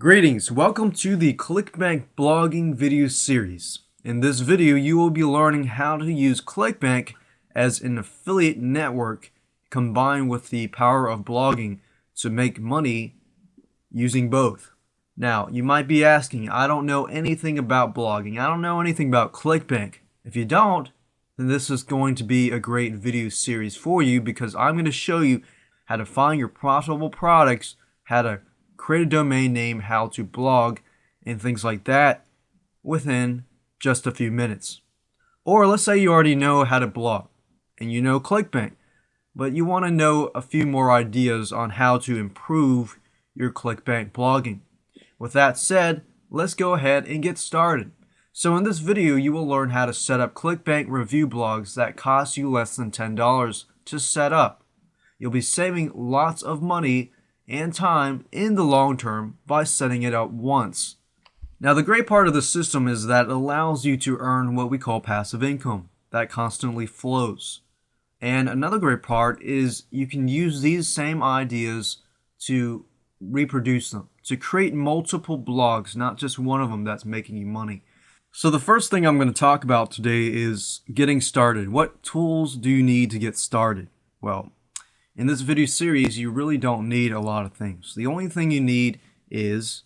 Greetings, welcome to the Clickbank blogging video series. In this video, you will be learning how to use Clickbank as an affiliate network combined with the power of blogging to make money using both. Now, you might be asking, I don't know anything about blogging. I don't know anything about Clickbank. If you don't, then this is going to be a great video series for you because I'm going to show you how to find your profitable products, how to create a domain name, how to blog, and things like that within just a few minutes. Or let's say you already know how to blog and you know Clickbank, but you want to know a few more ideas on how to improve your Clickbank blogging. With that said, let's go ahead and get started. So in this video, you will learn how to set up Clickbank review blogs that cost you less than $10 to set up. You'll be saving lots of money and time in the long term by setting it up once. Now, the great part of the system is that it allows you to earn what we call passive income that constantly flows. And another great part is you can use these same ideas to reproduce them, to create multiple blogs, not just one of them that's making you money. So the first thing I'm going to talk about today is getting started. What tools do you need to get started? Well, in this video series, you really don't need a lot of things. The only thing you need is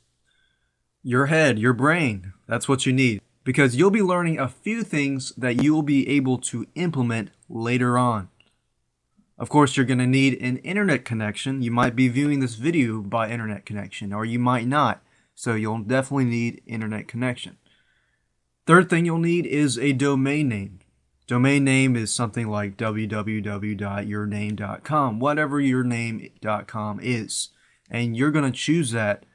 your head, your brain. That's what you need, because you'll be learning a few things that you will be able to implement later on. Of course, you're going to need an internet connection. You might be viewing this video by internet connection, or you might not. So you'll definitely need internet connection. Third thing you'll need is a domain name. Domain name is something like www.yourname.com, whatever yourname.com is. And you're going to choose that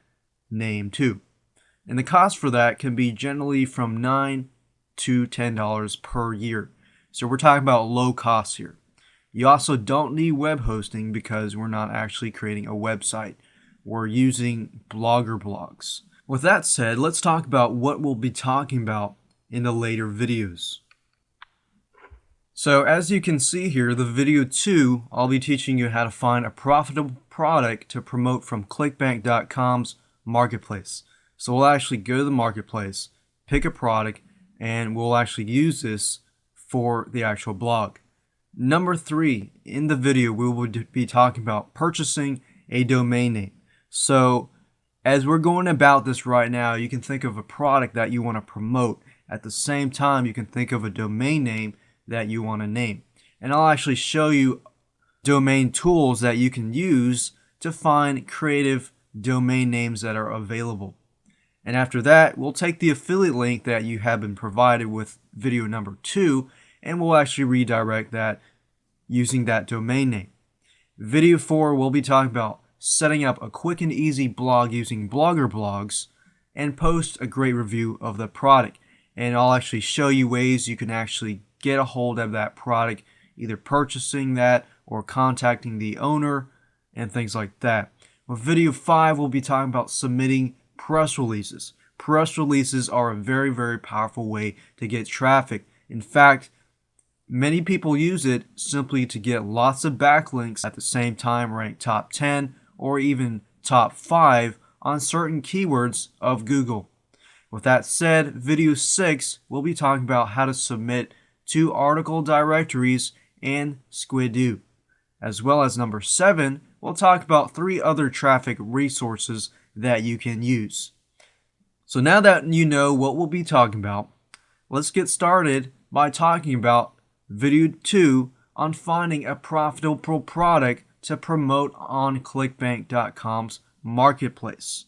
name too. And the cost for that can be generally from $9 to $10 per year. So we're talking about low costs here. You also don't need web hosting because we're not actually creating a website. We're using Blogger blogs. With that said, let's talk about what we'll be talking about in the later videos. So as you can see here, the video 2, I'll be teaching you how to find a profitable product to promote from Clickbank.com's marketplace. So we'll actually go to the marketplace, pick a product, and we'll actually use this for the actual blog. Number 3, in the video, we will be talking about purchasing a domain name. So as we're going about this right now, you can think of a product that you want to promote. At the same time, you can think of a domain name that you want to name. And I'll actually show you domain tools that you can use to find creative domain names that are available. And after that, we'll take the affiliate link that you have been provided with video number 2, and we'll actually redirect that using that domain name. Video 4, we'll be talking about setting up a quick and easy blog using Blogger blogs and post a great review of the product. And I'll actually show you ways you can actually get a hold of that product, either purchasing that or contacting the owner and things like that. With video 5, we'll be talking about submitting press releases. Press releases are a very, very powerful way to get traffic. In fact, many people use it simply to get lots of backlinks, at the same time rank top 10 or even top 5 on certain keywords of Google. With that said, video 6, we'll be talking about how to submit to article directories and Squidoo. As well as number 7, we'll talk about 3 other traffic resources that you can use. So now that you know what we'll be talking about, let's get started by talking about video 2 on finding a profitable product to promote on Clickbank.com's marketplace.